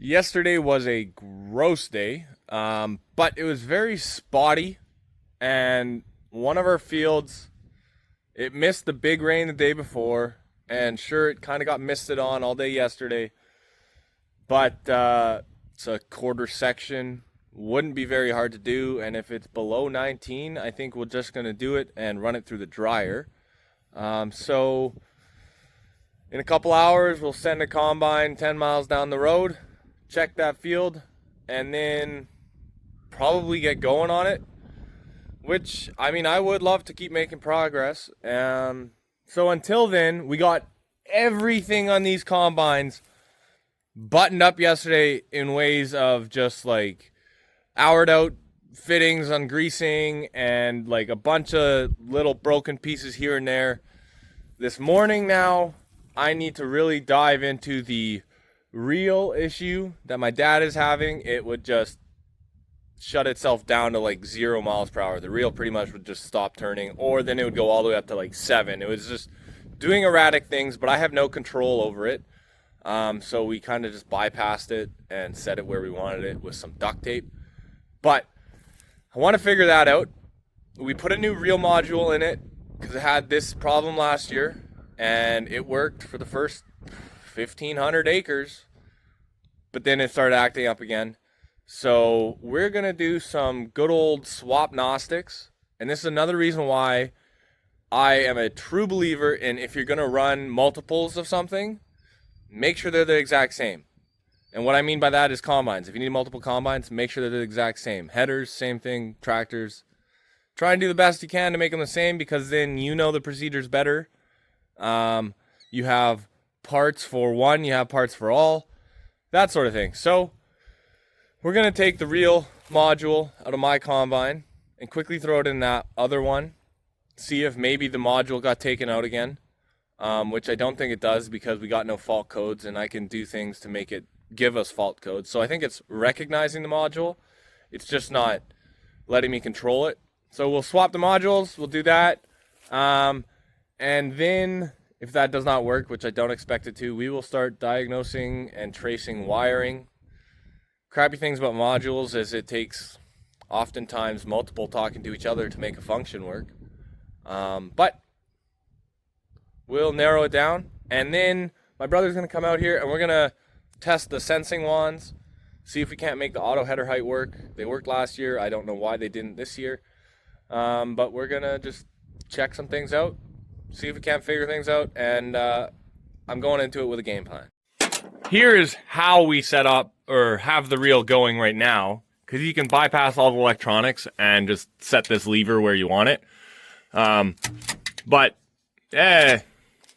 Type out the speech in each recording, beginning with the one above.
Yesterday was a gross day, but it was very spotty, and one of our fields, it missed the big rain the day before, and sure, it kind of got misted on all day yesterday, but it's a quarter section, wouldn't be very hard to do, and if it's below 19, I think we're just going to do it and run it through the dryer. So in a couple hours, we'll send a combine 10 miles down the road, check that field, and then probably get going on it, which, I mean, I would love to keep making progress. So until then, we got everything on these combines buttoned up yesterday in ways of just like houred out fittings on greasing and like a bunch of little broken pieces here and there. This morning now, I need to really dive into the real issue that my dad is having. It would just shut itself down to like 0 miles per hour. The reel pretty much would just stop turning, or then it would go all the way up to like 7. It was just doing erratic things, but I have no control over it. So we kind of just bypassed it and set it where we wanted it with some duct tape. But I want to figure that out. We put a new reel module in it because it had this problem last year, and it worked for the first 1,500 acres, but then it started acting up again. So we're going to do some good old swap Gnostics, and this is another reason why I am a true believer in, if you're going to run multiples of something, make sure they're the exact same. And what I mean by that is combines. If you need multiple combines, make sure they're the exact same. Headers, same thing. Tractors. Try and do the best you can to make them the same, because then you know the procedures better. You have parts for one, you have parts for all, that sort of thing. So we're going to take the reel module out of my combine and quickly throw it in that other one. See if maybe the module got taken out again, which I don't think it does, because we got no fault codes, and I can do things to make it give us fault codes. So I think it's recognizing the module. It's just not letting me control it. So we'll swap the modules. We'll do that. And then if that does not work, which I don't expect it to, we will start diagnosing and tracing wiring. Crappy things about modules is it takes oftentimes multiple talking to each other to make a function work. But we'll narrow it down. And then my brother's going to come out here and we're going to test the sensing wands, see if we can't make the auto header height work. They worked last year. I don't know why they didn't this year. But we're going to just check some things out, see if we can't figure things out, and I'm going into it with a game plan. Here is how we set up or have the reel going right now, because you can bypass all the electronics and just set this lever where you want it. But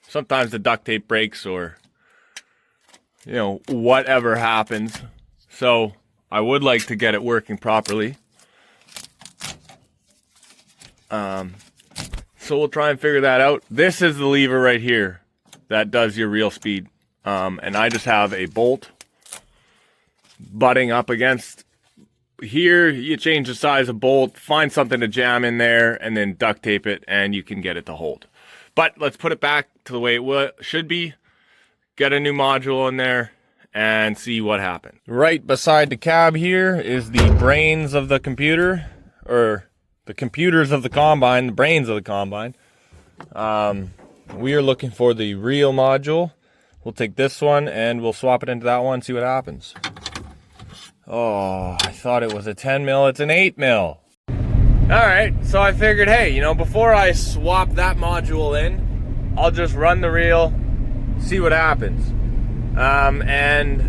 sometimes the duct tape breaks, or whatever happens. So I would like to get it working properly. So we'll try and figure that out. This is the lever right here that does your reel speed. And I just have a bolt butting up against here. You change the size of bolt, find something to jam in there, and then duct tape it, and you can get it to hold. But let's put it back to the way it should be. Get a new module in there and see what happens. Right beside the cab here is the brains of the computer, or the computers of the combine, the brains of the combine. We are looking for the reel module. We'll take this one and we'll swap it into that one, see what happens. Oh, I thought it was a 10 mil, it's an 8 mil. Alright, so I figured, hey, before I swap that module in, I'll just run the reel, see what happens. And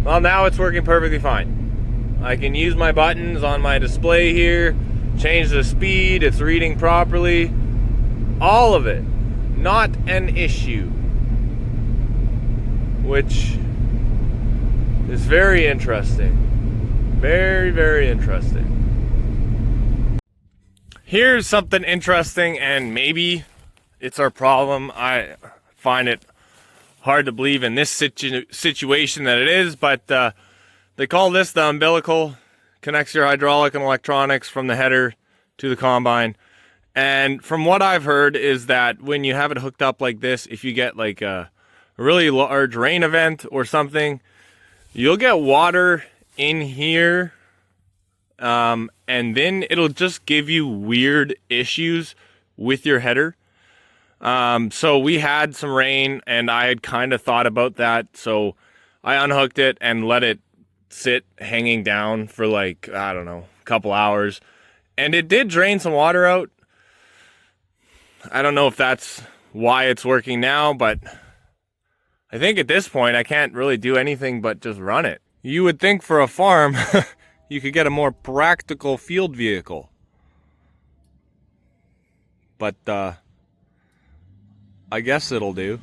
well, now it's working perfectly fine. I can use my buttons on my display here, change the speed, it's reading properly. All of it, not an issue. Which is very interesting. Very, very interesting. Here's something interesting, and maybe it's our problem. I find it hard to believe in this situation that it is, but they call this the umbilical. Connects your hydraulic and electronics from the header to the combine. And from what I've heard is that when you have it hooked up like this, if you get like a really large rain event or something, you'll get water in here, and then it'll just give you weird issues with your header. So we had some rain, and I had kind of thought about that, so I unhooked it and let it sit hanging down for like, I don't know, a couple hours, and it did drain some water out. I don't know if that's why it's working now, but I think at this point I can't really do anything but just run it. You would think for a farm you could get a more practical field vehicle, but I guess it'll do.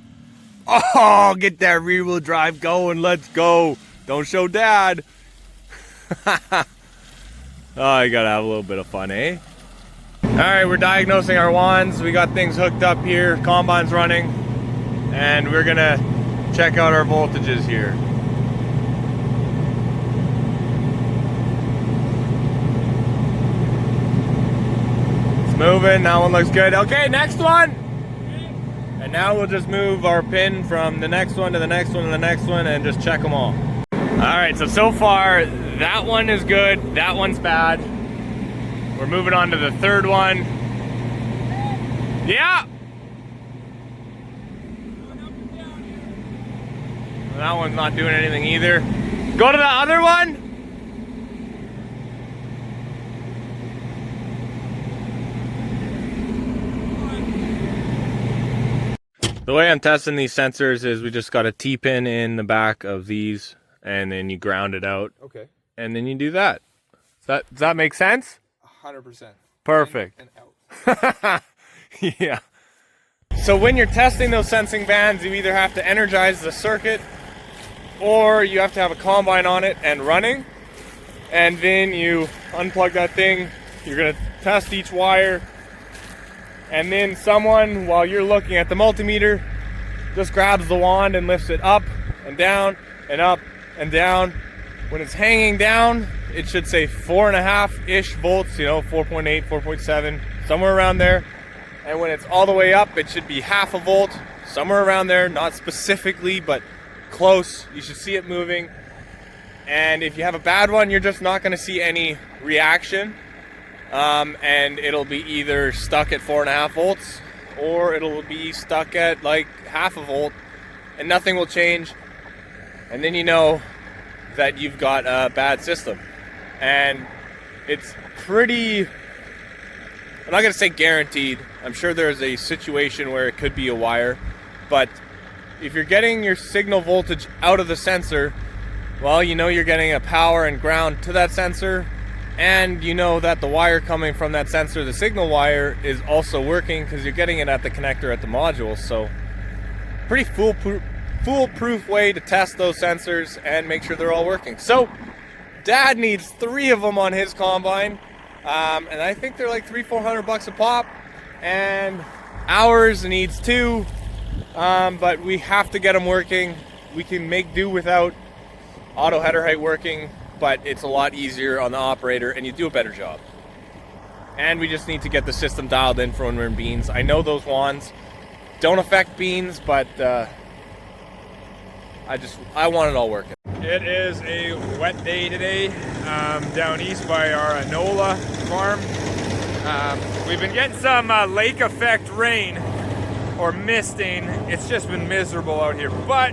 Oh, get that rear wheel drive going, let's go. Don't show dad. Oh, you gotta have a little bit of fun, eh? Alright, we're diagnosing our wands. We got things hooked up here, combine's running, and we're gonna check out our voltages here. It's moving, that one looks good. Okay, next one! And now we'll just move our pin from the next one to the next one to the next one and just check them all. Alright, so far, that one is good, that one's bad. We're moving on to the third one. Yeah! That one's not doing anything either. Go to the other one! The way I'm testing these sensors is we just got a T-pin in the back of these, and then you ground it out. Okay. And then you do that. Does that make sense? 100%. Perfect. In and out. Yeah. So when you're testing those sensing bands, you either have to energize the circuit or you have to have a combine on it and running. And then you unplug that thing. You're going to test each wire. And then someone, while you're looking at the multimeter, just grabs the wand and lifts it up and down and up and down. When it's hanging down, it should say 4.5-ish volts, 4.8, 4.7, somewhere around there. And when it's all the way up, it should be 0.5 volt, somewhere around there, not specifically, but close. You should see it moving. And if you have a bad one, you're just not gonna see any reaction. And it'll be either stuck at 4.5 volts or it'll be stuck at like 0.5 volt and nothing will change. And then you know that you've got a bad system. And it's pretty, I'm not gonna say guaranteed. I'm sure there's a situation where it could be a wire, but if you're getting your signal voltage out of the sensor, well, you know you're getting a power and ground to that sensor, and you know that the wire coming from that sensor, the signal wire, is also working because you're getting it at the connector at the module. So pretty foolproof way to test those sensors and make sure they're all working. So Dad needs 3 of them on his combine, and I think they're like $300-400 a pop, and ours needs 2, but we have to get them working. We can make do without auto header height working, but it's a lot easier on the operator and you do a better job. And we just need to get the system dialed in for when we're in beans. I know those wands don't affect beans, but I want it all working. It is a wet day today down east by our Anola farm. We've been getting some lake effect rain or misting. It's just been miserable out here, but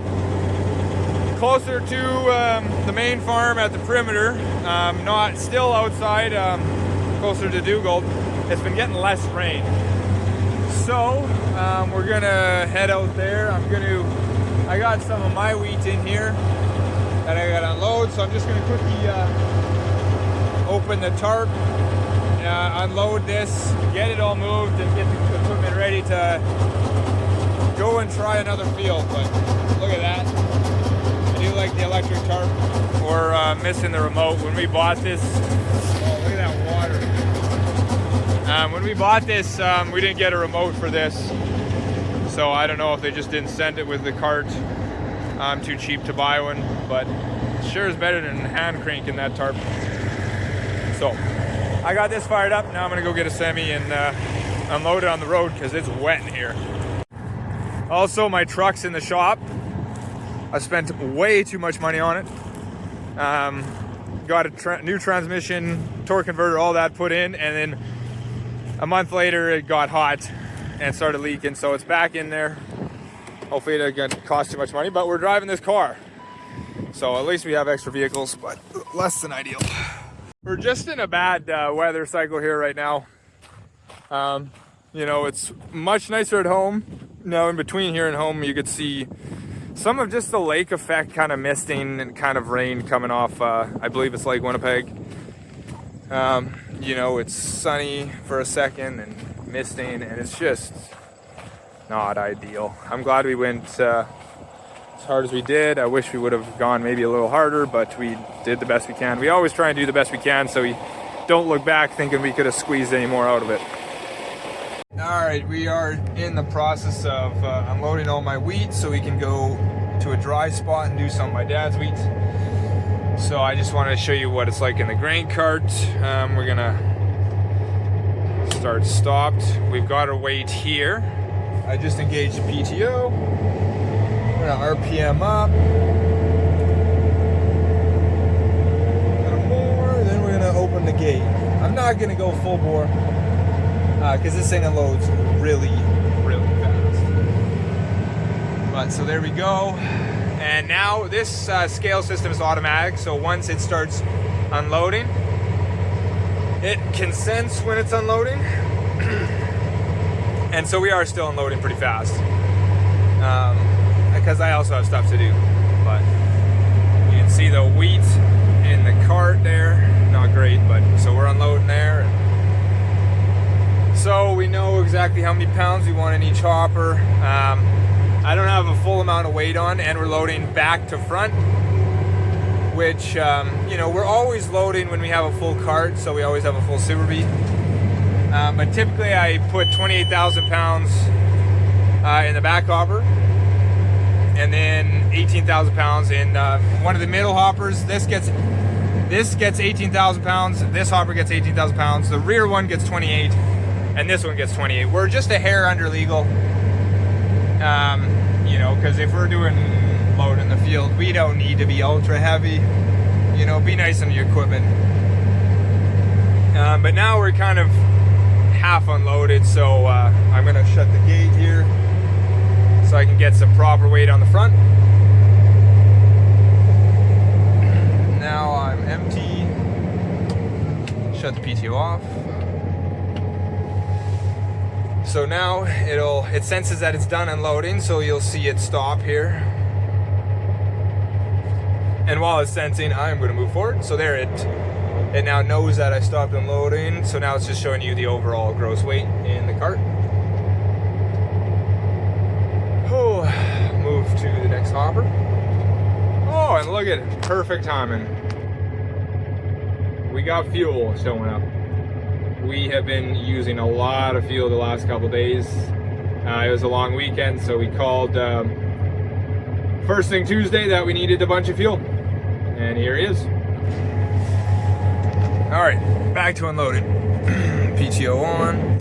closer to the main farm at the perimeter, not still outside, closer to Dugald, it's been getting less rain. So we're gonna head out there. I got some of my wheat in here that I gotta unload, so I'm just gonna quickly open the tarp, unload this, get it all moved, and get the equipment ready to go and try another field. But look at that. I do like the electric tarp. We're missing the remote. When we bought this, oh, look at that water. When we bought this, we didn't get a remote for this. So I don't know if they just didn't send it with the cart. I'm too cheap to buy one, but it sure is better than hand cranking that tarp. So I got this fired up. Now I'm gonna go get a semi and unload it on the road because it's wet in here. Also, my truck's in the shop. I spent way too much money on it. Got a new transmission, torque converter, all that put in, and then a month later it got hot and started leaking, so it's back in there. Hopefully it doesn't cost too much money, but we're driving this car, so at least we have extra vehicles, but less than ideal. We're just in a bad weather cycle here right now. You know, it's much nicer at home. Now in between here and home, you could see some of just the lake effect kind of misting and kind of rain coming off, I believe it's Lake Winnipeg. You know, it's sunny for a second and misting, and it's just not ideal. I'm glad we went as hard as we did. I wish we would have gone maybe a little harder, but we did the best we can. We always try and do the best we can, so we don't look back thinking we could have squeezed any more out of it. All right, we are in the process of unloading all my wheat so we can go to a dry spot and do some of my dad's wheat. So I just wanted to show you what it's like in the grain cart. We're gonna start stopped. We've got our weight here. I just engaged the PTO. We're gonna RPM up. A little more, then we're gonna open the gate. I'm not gonna go full bore, because this thing unloads really, really fast. But so there we go. And now this scale system is automatic, so once it starts unloading, it can sense when it's unloading. And so we are still unloading pretty fast, because I also have stuff to do. But you can see the wheat in the cart there, not great, but so we're unloading there. So we know exactly how many pounds we want in each hopper. I don't have a full amount of weight on, and we're loading back to front, which, you know, we're always loading when we have a full cart, so we always have a full super beat. But typically I put 28,000 pounds in the back hopper, and then 18,000 pounds in one of the middle hoppers. This gets 18,000 pounds, this hopper gets 18,000 pounds, the rear one gets 28, and this one gets 28. We're just a hair under legal, you know, because if we're doing load in the field, we don't need to be ultra heavy. You know, be nice on the equipment. But now we're kind of half unloaded, so I'm gonna shut the gate here so I can get some proper weight on the front. Now I'm empty. Shut the PTO off. So now it senses that it's done unloading, so you'll see it stop here. And while it's sensing, I'm going to move forward. So there, it now knows that I stopped unloading. So now it's just showing you the overall gross weight in the cart. Oh, move to the next hopper. Oh, and look at it, perfect timing. We got fuel showing up. We have been using a lot of fuel the last couple days. It was a long weekend, so we called first thing Tuesday that we needed a bunch of fuel. And here he is. All right, back to unloading. PTO on,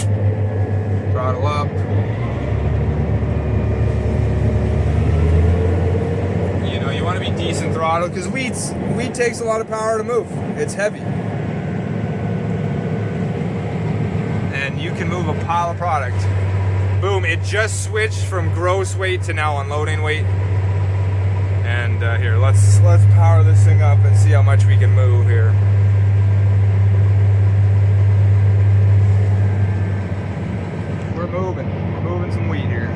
throttle up. You know, you want to be decent throttle because wheat takes a lot of power to move. It's heavy. And you can move a pile of product. Boom, it just switched from gross weight to now unloading weight. And here, let's power this thing up and see how much we can move here. We're moving some wheat here.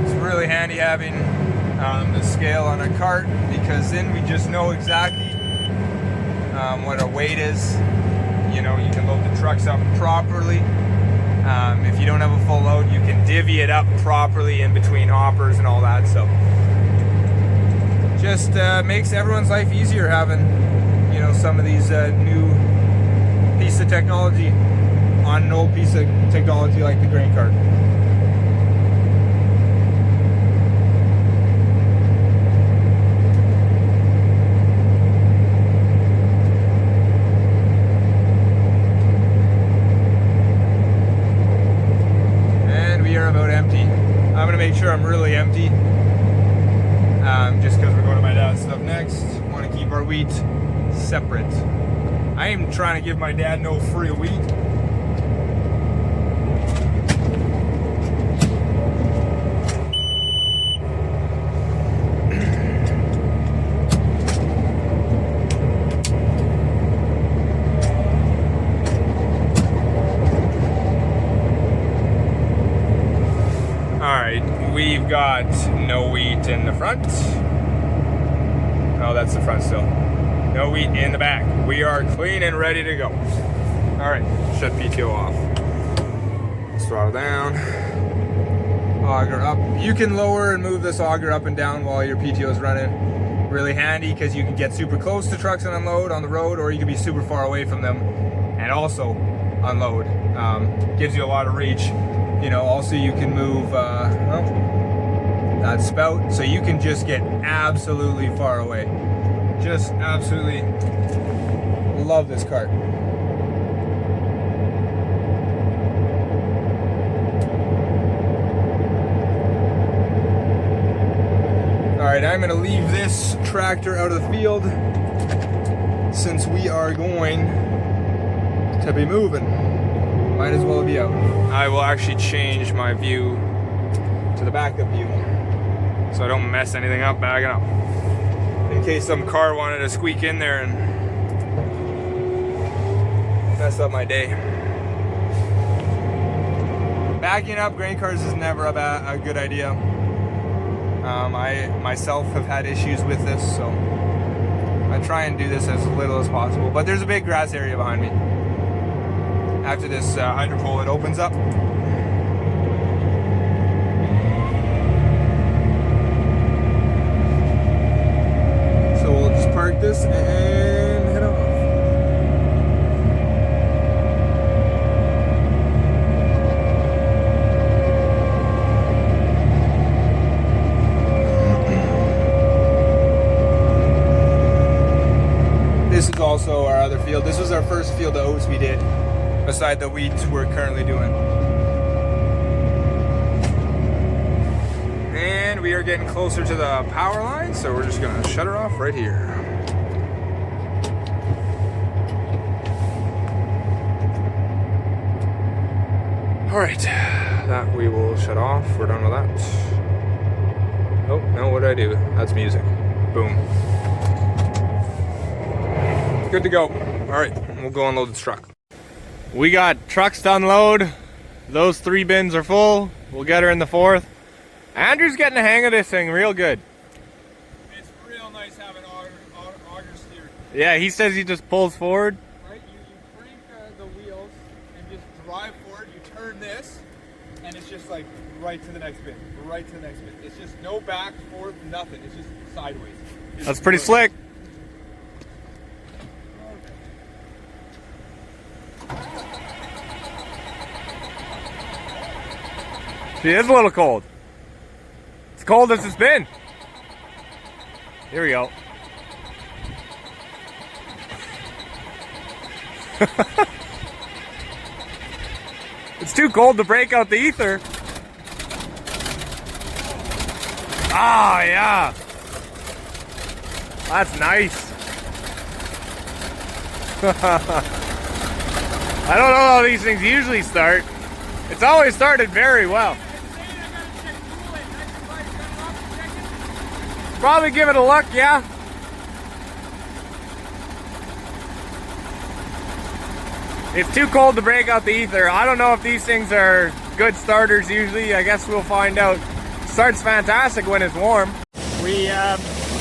It's really handy having the scale on a cart, because then we just know exactly what our weight is. You know, you can load the trucks up properly. If you don't have a full load, you can divvy it up properly in between hoppers and all that. So just makes everyone's life easier having, you know, some of these new piece of technology on an old piece of technology like the grain cart. about empty. I'm gonna make sure I'm really empty. Just because we're going to my dad's stuff next. Want to keep our wheat separate. I am trying to give my dad no free wheat. Alright, we've got no wheat in the front. Oh, that's the front still. No wheat in the back. We are clean and ready to go. Alright, shut PTO off. Throttle down. Auger up. You can lower and move this auger up and down while your PTO is running. Really handy because you can get super close to trucks and unload on the road, or you can be super far away from them and also unload. Gives you a lot of reach. You know, also you can move that spout, so you can just get absolutely far away. Just absolutely love this cart. Alright, I'm gonna leave this tractor out of the field since we are going to be moving. Might as well be out. I will actually change my view to the backup view so I don't mess anything up bagging up. In case some car wanted to squeak in there and mess up my day. Backing up grain cars is never a good idea. I myself have had issues with this, so I try and do this as little as possible. But there's a big grass area behind me. After this hydro pole, it opens up. So we'll just park this and head off. This is also our other field. This was our first field of oats we did, beside the wheat we're currently doing. And we are getting closer to the power line, so we're just gonna shut her off right here. All right, that we will shut off. We're done with that. Oh, no, what did I do? That's music. Boom. Good to go. All right, we'll go unload this truck. We got trucks to unload. Those 3 bins are full. We'll get her in the 4th. Andrew's getting the hang of this thing real good. It's real nice having auger steer. Yeah, he says he just pulls forward. Right, you crank the wheels and just drive forward. You turn this, and it's just like right to the next bin, right to the next bin. It's just no back, forth, nothing. It's just sideways. That's pretty slick. She is a little cold. It's cold as it's been. Here we go. It's too cold to break out the ether. Ah, yeah. That's nice. I don't know how these things usually start. It's always started very well. Probably give it a look, yeah. It's too cold to break out the ether. I don't know if these things are good starters usually. I guess we'll find out. Starts fantastic when it's warm. We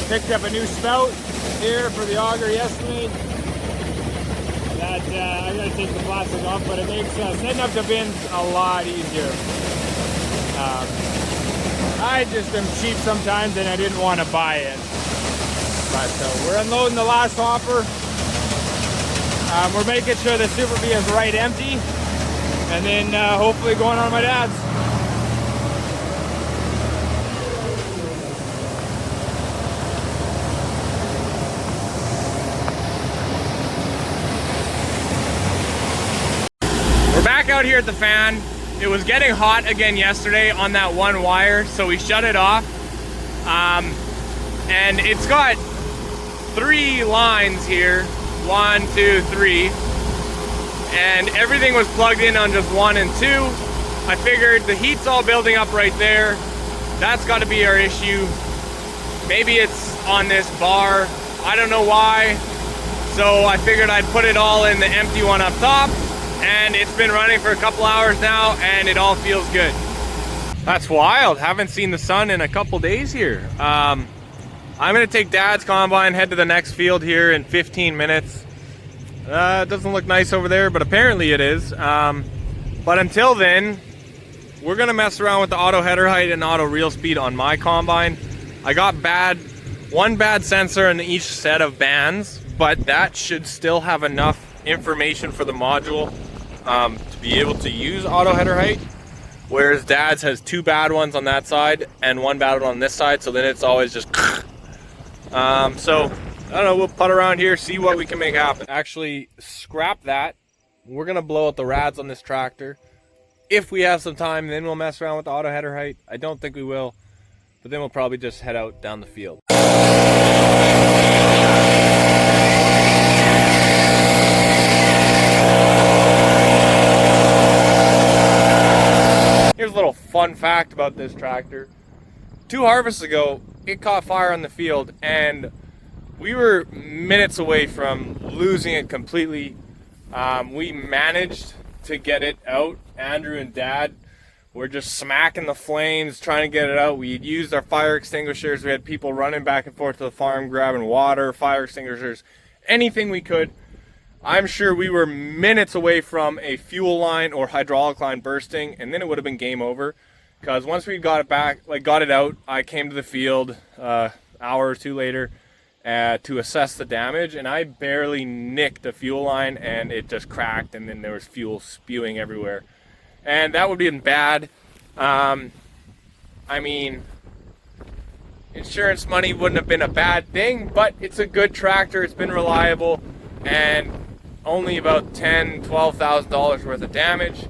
picked up a new spout here for the auger yesterday. That I gotta take the plastic off, but it makes setting up the bins a lot easier. I just am cheap sometimes and I didn't want to buy it. But we're unloading the last hopper. We're making sure the Super B is right empty. And then hopefully going on my dad's. We're back out here at the fan. it was getting hot again yesterday on that one wire, so we shut it off. And it's got 3 lines here, 1, 2, 3, and everything was plugged in on just 1 and 2. I figured the heat's all building up right there. That's got to be our issue. Maybe it's on this bar. I don't know why. So I figured I'd put it all in the empty one up top, and it's been running for a couple hours now, and it all feels good. That's wild. Haven't seen the sun in a couple days here. I'm gonna take Dad's combine, head to the next field here in 15 minutes. It doesn't look nice over there, but apparently it is. But until then, we're gonna mess around with the auto header height and auto reel speed on my combine. I got one bad sensor in each set of bands, but that should still have enough information for the module to be able to use auto header height. Whereas Dad's has 2 bad ones on that side and 1 bad one on this side, so then it's always just so I don't know, we'll putt around here, see what we can make happen. Actually, scrap that. We're gonna blow out the rads on this tractor. If we have some time, then we'll mess around with the auto header height. I don't think we will, but then we'll probably just head out down the field. Here's a little fun fact about this tractor. 2 harvests ago, it caught fire on the field, and we were minutes away from losing it completely. We managed to get it out. Andrew and Dad were just smacking the flames, trying to get it out. We had used our fire extinguishers. We had people running back and forth to the farm, grabbing water, fire extinguishers, anything we could. I'm sure we were minutes away from a fuel line or hydraulic line bursting, and then it would have been game over. Because once we got it back, got it out, I came to the field hour or 2 later to assess the damage, and I barely nicked the fuel line, and it just cracked, and then there was fuel spewing everywhere. And that would have been bad. I mean, insurance money wouldn't have been a bad thing, but it's a good tractor. It's been reliable, and only about $10,000, $12,000 worth of damage.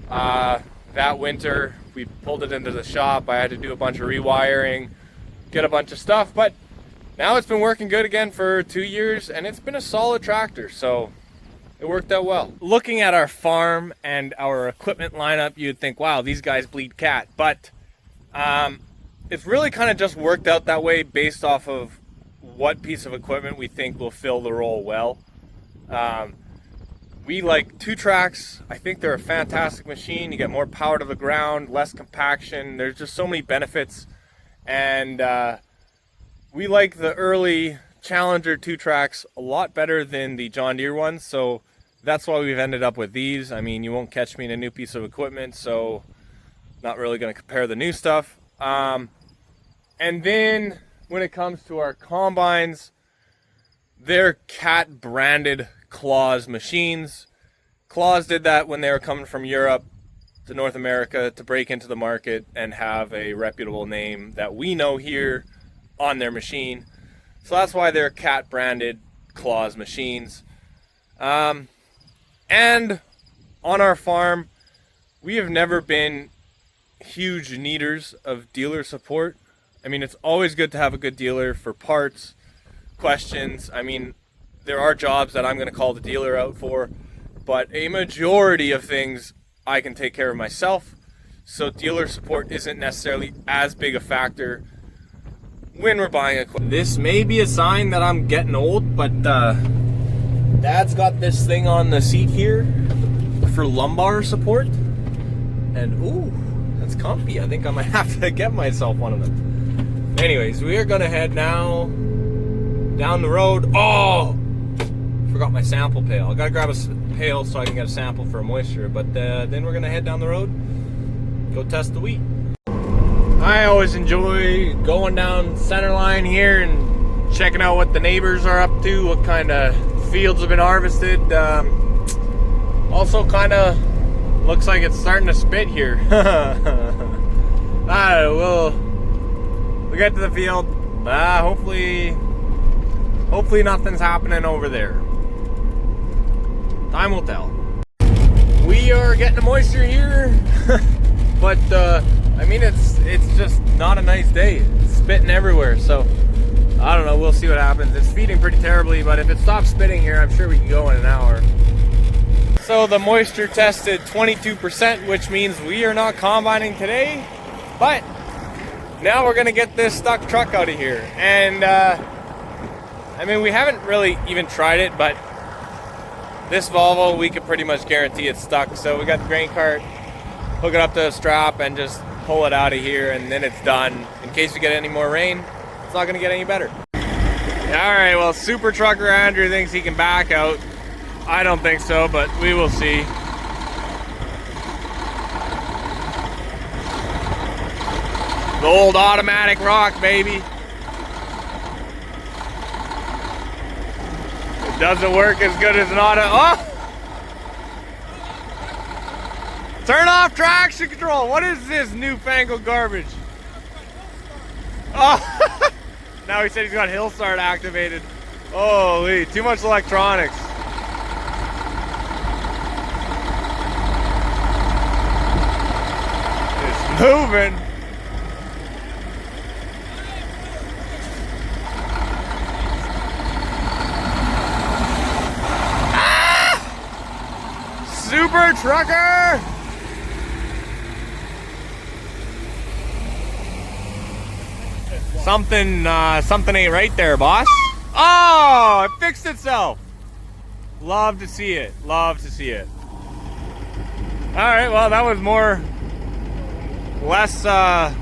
That winter, we pulled it into the shop. I had to do a bunch of rewiring, get a bunch of stuff, but now it's been working good again for 2 years, and it's been a solid tractor, so it worked out well. Looking at our farm and our equipment lineup, you'd think, wow, these guys bleed cat, but it's really kind of just worked out that way based off of what piece of equipment we think will fill the role well. We like 2-tracks. I think they're a fantastic machine. You get more power to the ground, less compaction. There's just so many benefits. And we like the early Challenger 2-tracks a lot better than the John Deere ones. So that's why we've ended up with these. I mean, you won't catch me in a new piece of equipment, so not really going to compare the new stuff. And then when it comes to our combines, they're Cat branded Claws machines. Claws did that when they were coming from Europe to North America to break into the market and have a reputable name that we know here on their machine. So that's why they're Cat branded Claws machines. And on our farm, we have never been huge needers of dealer support. I mean, it's always good to have a good dealer for parts, questions. I mean, there are jobs that I'm going to call the dealer out for, but a majority of things I can take care of myself. So dealer support isn't necessarily as big a factor when we're buying equipment. This may be a sign that I'm getting old, but Dad's got this thing on the seat here for lumbar support. And ooh, that's comfy. I think I might have to get myself one of them. Anyways, we are going to head now down the road. Oh! Forgot my sample pail. I gotta grab a pail so I can get a sample for moisture, but then we're gonna head down the road, go test the wheat. I always enjoy going down center line here and checking out what the neighbors are up to, what kind of fields have been harvested. Also kind of looks like it's starting to spit here. We'll get to the field. Hopefully nothing's happening over there. Time will tell. We are getting the moisture here, but I mean it's just not a nice day. It's spitting everywhere, so I don't know. We'll see what happens. It's feeding pretty terribly, but if it stops spitting here, I'm sure we can go in an hour. So the moisture tested 22%, which means we are not combining today, but now we're gonna get this stuck truck out of here. And I mean, we haven't really even tried it, but this Volvo, we could pretty much guarantee it's stuck. So we got the grain cart, hook it up to a strap and just pull it out of here, and then it's done. In case we get any more rain, it's not gonna get any better. All right, well, Super Trucker Andrew thinks he can back out. I don't think so, but we will see. The old automatic rock, baby. It doesn't work as good as an auto. Oh! Turn off traction control. What is this newfangled garbage? Oh! Now he said he's got Hill Start activated. Holy, too much electronics. It's moving. Ah! Super Trucker! Something ain't right there, boss. Oh, it fixed itself. Love to see it. Love to see it. All right, well, that was less, I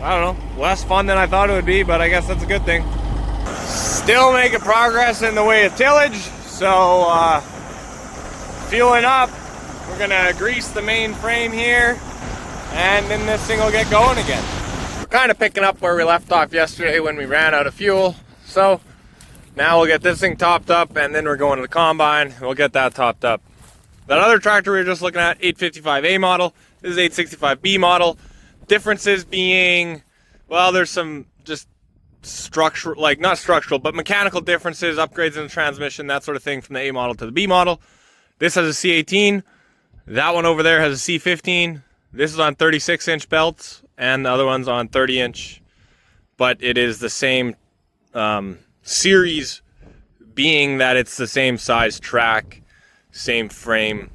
don't know, less fun than I thought it would be, but I guess that's a good thing. Still making progress in the way of tillage, so fueling up. We're gonna grease the main frame here, and then this thing will get going again. Kind of picking up where we left off yesterday when we ran out of fuel. So now we'll get this thing topped up, and then we're going to the combine. We'll get that topped up. That other tractor we were just looking at, 855A model, this is 865B model. Differences being, well, there's some just structural, like not structural, but mechanical differences, upgrades in the transmission, that sort of thing from the A model to the B model. This has a C18. That one over there has a C15. This is on 36-inch belts, and the other one's on 30-inch, but it is the same series, being that it's the same size track, same frame,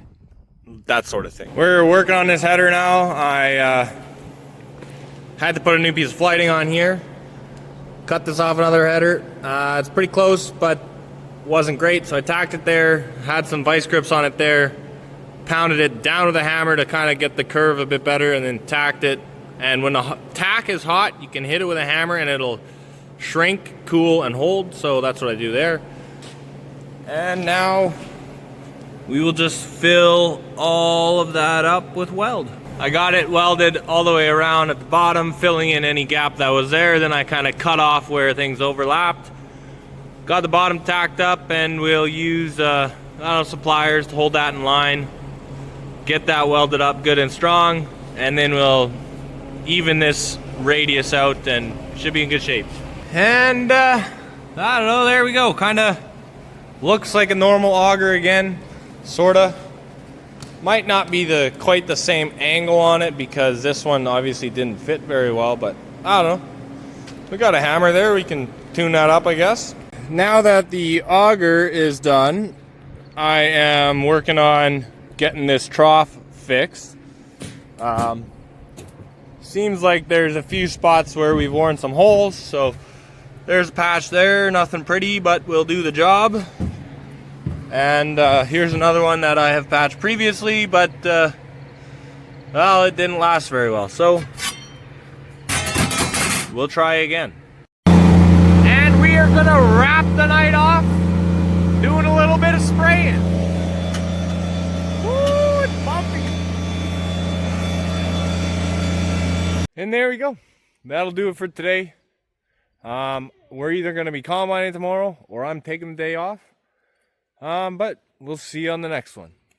that sort of thing. We're working on this header now. I had to put a new piece of flighting on here, cut this off another header. It's pretty close, but wasn't great, so I tacked it there, had some vice grips on it there, pounded it down with a hammer to kind of get the curve a bit better, and then tacked it. And when the tack is hot, you can hit it with a hammer and it'll shrink, cool, and hold. So that's what I do there. And now we will just fill all of that up with weld. I got it welded all the way around at the bottom, filling in any gap that was there. Then I kind of cut off where things overlapped. Got the bottom tacked up, and we'll use I don't know, some pliers to hold that in line. Get that welded up good and strong, and then we'll even this radius out and should be in good shape. And I don't know, there we go. Kind of looks like a normal auger again, sorta. Might not be quite the same angle on it because this one obviously didn't fit very well, but I don't know. We got a hammer there, we can tune that up, I guess. Now that the auger is done, I am working on getting this trough fixed. Seems like there's a few spots where we've worn some holes, so there's a patch there, nothing pretty, but will do the job. And here's another one that I have patched previously, but well, it didn't last very well, so we'll try again. And we are gonna wrap the night off doing a little bit of spraying. Woo, it's bumpy. And there we go. That'll do it for today. We're either going to be combining tomorrow or I'm taking the day off. But we'll see you on the next one.